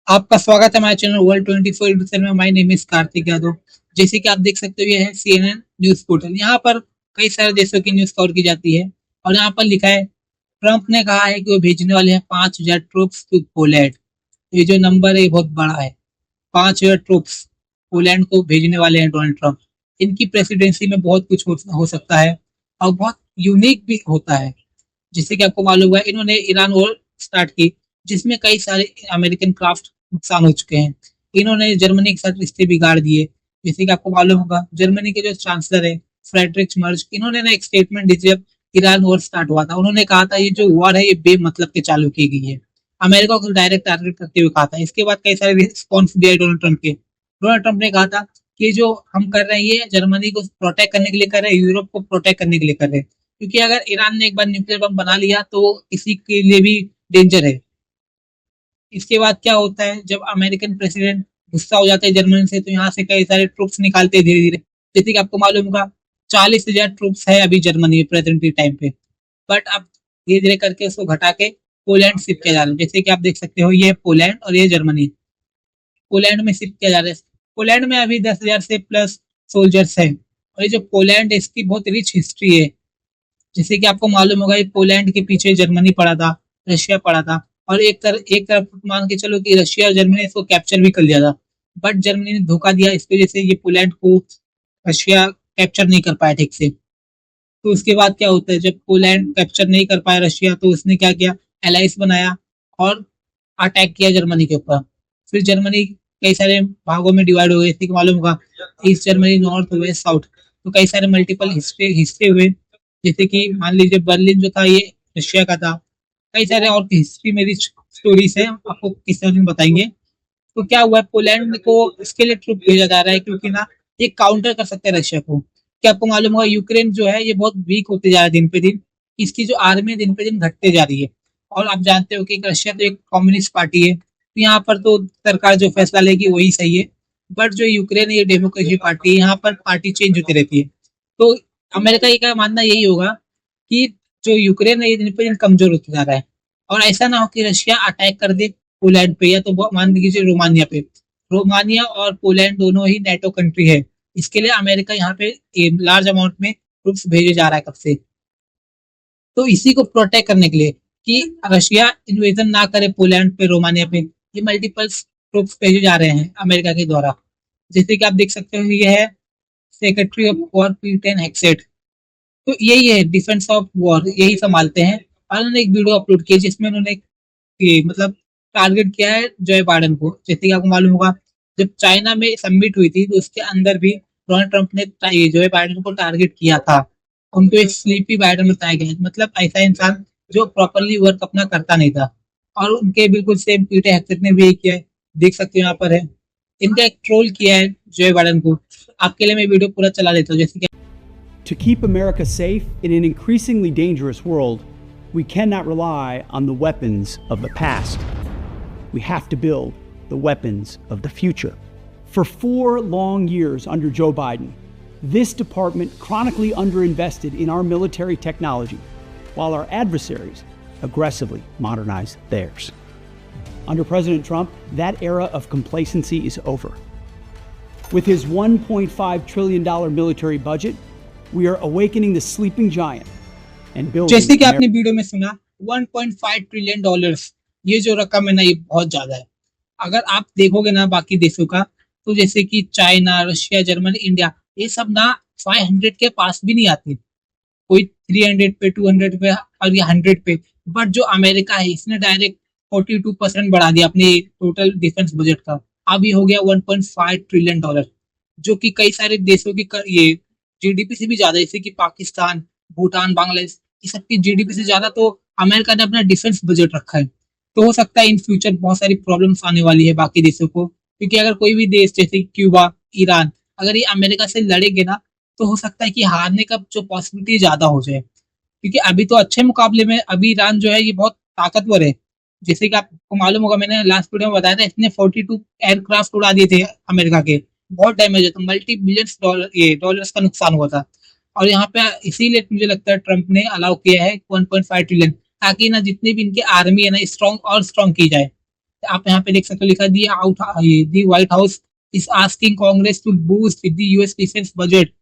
आपका स्वागत है हमारे चैनल वर्ल्ड 24 में। My name is Kartik Yadav. जैसे कि आप देख सकते हो, ये है CNN न्यूज पोर्टल। यहाँ पर कई सारे देशों की न्यूज कवर की जाती है और यहाँ पर लिखा है, ट्रंप ने कहा है कि वो भेजने वाले हैं 5,000 ट्रूप्स टू पोलैंड। ये जो नंबर है ये बहुत बड़ा है। 5,000 ट्रूप्स पोलैंड को भेजने वाले हैं डोनाल्ड ट्रंप। इनकी प्रेसिडेंसी में बहुत कुछ हो सकता है और बहुत यूनिक भी होता है। जिससे कि आपको मालूम हुआ, इन्होंने ईरान वॉर स्टार्ट की, जिसमें कई सारे अमेरिकन क्राफ्ट नुकसान हो चुके हैं। इन्होंने जर्मनी के साथ रिश्ते बिगाड़ दिए। जैसे कि आपको मालूम होगा, जर्मनी के जो चांसलर है फ्रेडरिक मर्ज, इन्होंने ना एक स्टेटमेंट दी जब ईरान वॉर स्टार्ट हुआ था। उन्होंने कहा था ये जो वॉर है ये बेमतलब के चालू की गई है। अमेरिका को डायरेक्ट टारगेट करते हुए कहा था। इसके बाद कई सारे रिस्पॉन्स दिए डोनाल्ड ट्रंप के। डोनाल्ड ट्रंप ने कहा था कि जो हम कर रहे हैं ये जर्मनी को प्रोटेक्ट करने के लिए कर रहे हैं, यूरोप को प्रोटेक्ट करने के लिए कर रहे हैं। क्योंकि अगर ईरान ने एक बार न्यूक्लियर बम बना लिया तो किसी के लिए भी डेंजर है। इसके बाद क्या होता है, जब अमेरिकन प्रेसिडेंट गुस्सा हो जाते हैं जर्मनी से, तो यहाँ से कई सारे ट्रूप्स निकालते हैं धीरे धीरे। जैसे कि आपको मालूम होगा, 40,000 ट्रूप्स है अभी जर्मनी में प्रेजेंट टाइम पे। बट अब धीरे धीरे करके उसको घटा के पोलैंड शिफ्ट किया जा रहा है। जैसे कि आप देख सकते हो, ये पोलैंड और ये जर्मनी पोलैंड में शिफ्ट किया जा रहा है। पोलैंड में अभी 10,000 से प्लस सोल्जर्स है। और ये जो पोलैंड है इसकी बहुत रिच हिस्ट्री है। जैसे कि आपको मालूम होगा, ये पोलैंड के पीछे जर्मनी पड़ा था, रशिया पड़ा था। और एक तरफ मान के चलो कि रशिया और जर्मनी ने इसको कैप्चर भी कर लिया था। बट जर्मनी ने धोखा दिया, इस वजह से ये पोलैंड को रशिया कैप्चर नहीं कर पाया ठीक से। तो उसके बाद क्या होता है, जब पोलैंड कैप्चर नहीं कर पाया रशिया, तो उसने क्या किया, एलाइस बनाया और अटैक किया जर्मनी के ऊपर। फिर जर्मनी कई सारे भागों में डिवाइड हो गए थी, मालूम होगा, East Germany, north, west, south. तो कई सारे मल्टीपल हिस्से हिस्से हुए। जैसे कि मान लीजिए बर्लिन जो था ये रशिया का था। कई सारे और हिस्ट्री में रिच स्टोरीज है, आपको किसी दिन बताएंगे। तो क्या हुआ है, पोलैंड को इसके लिए ट्रूप भेजा जा रहा है क्योंकि ना ये काउंटर कर सकते हैं रशिया को। क्या आपको मालूम होगा, यूक्रेन जो है ये बहुत वीक होते जा रहा है दिन पे दिन। इसकी जो आर्मी है दिन पे दिन घटते जा रही है। और आप जानते हो कि रशिया तो एक कम्युनिस्ट पार्टी है, तो यहाँ पर तो सरकार जो फैसला लेगी वही सही है। बट जो यूक्रेन है ये डेमोक्रेसी पार्टी है, यहाँ पर पार्टी चेंज होती रहती है। तो अमेरिका का मानना यही होगा कि जो यूक्रेन है ये दिन पे दिन कमजोर होता जा रहा है। और ऐसा ना हो कि रशिया अटैक कर दे पोलैंड पे, या तो मान लीजिए रोमानिया पे। रोमानिया और पोलैंड दोनों ही नेटो कंट्री है। इसके लिए अमेरिका यहाँ पे लार्ज अमाउंट में ट्रूप्स भेजे जा रहा है कब से। तो इसी को प्रोटेक्ट करने के लिए कि रशिया इन्वेजन ना करे पोलैंड पे, रोमानिया पे, ये मल्टीपल ट्रूप्स भेजे जा रहे हैं अमेरिका के द्वारा। जैसे कि आप देख सकते हो, ये है सेक्रेटरी ऑफ वॉर पीटन हेक्सेट। तो यही है डिफेंस ऑफ वॉर, यही संभालते हैं। और उन्होंने एक वीडियो अपलोड की जिसमें उन्होंने मतलब टारगेट किया है जय बाइडन को। जैसे कि आपको मालूम होगा, जब चाइना में समिट हुई थी तो उसके अंदर भी डोनाल्ड ट्रंप ने जय बाइडन को टारगेट किया था। उनको एक स्लीपी बाइडन बताया गया, मतलब ऐसा इंसान जो प्रॉपरली वर्क अपना करता नहीं था। और उनके बिल्कुल सेम पीटर हेक्सेट ने भी यही किया है। देख सकते हो यहाँ पर है, इनका एक ट्रोल किया है जय बाइडन को। आपके लिए मैं वीडियो पूरा चला देता हूँ। जैसे कि To keep America safe in an increasingly dangerous world, we cannot rely on the weapons of the past. We have to build the weapons of the future. For 4 long years under Joe Biden, this department chronically underinvested in our military technology, while our adversaries aggressively modernized theirs. Under President Trump, that era of complacency is over. With his $1.5 trillion military budget, we are awakening the sleeping giant and building. जैसे कि आपने video में सुना, 1.5 trillion dollars, ये जो रकम है ना, ये बहुत ज्यादा है। अगर आप देखोगे ना बाकी देशों का, तो जैसे कि चाइना, रशिया, जर्मनी, इंडिया, ये सब ना 500 के पास भी नहीं आते। कोई 300 पे, 200 पे और ये 100 पे। बट जो अमेरिका है इसने डायरेक्ट 42% बढ़ा दिया अपने टोटल डिफेंस बजट का। अब ये हो गया 1.5 ट्रिलियन डॉलर, जो कि कई सारे देशों की ये जीडीपी से भी ज्यादा। जैसे कि पाकिस्तान, भूटान, बांग्लादेश, ये सब की जीडीपी से ज्यादा तो अमेरिका ने अपना डिफेंस बजट रखा है। तो हो सकता है इन फ्यूचर बहुत सारी प्रॉब्लम्स आने वाली है बाकी देशों को। क्योंकि अगर कोई भी देश जैसे क्यूबा, ईरान, अगर ये अमेरिका से लड़ेंगे ना, तो हो सकता है कि हारने का जो पॉसिबिलिटी ज्यादा हो जाए। क्योंकि अभी तो अच्छे मुकाबले में अभी ईरान जो है ये बहुत ताकतवर है। जैसे कि आपको मालूम होगा, मैंने लास्ट वीडियो में बताया था, इसने 42 एयरक्राफ्ट उड़ा दिए थे अमेरिका के। बहुत डैमेज है, तो मल्टी बिलियंस डॉलर्स का नुकसान हुआ था। और यहाँ पे इसीलिए मुझे लगता है ट्रंप ने अलाउ किया है 1.5 ट्रिलियन, ताकि ना जितनी भी इनकी आर्मी है ना स्ट्रॉन्ग और स्ट्रॉन्ग की जाए। आप यहाँ पे देख सकते हो लिखा the White House is asking Congress to boost the US defense budget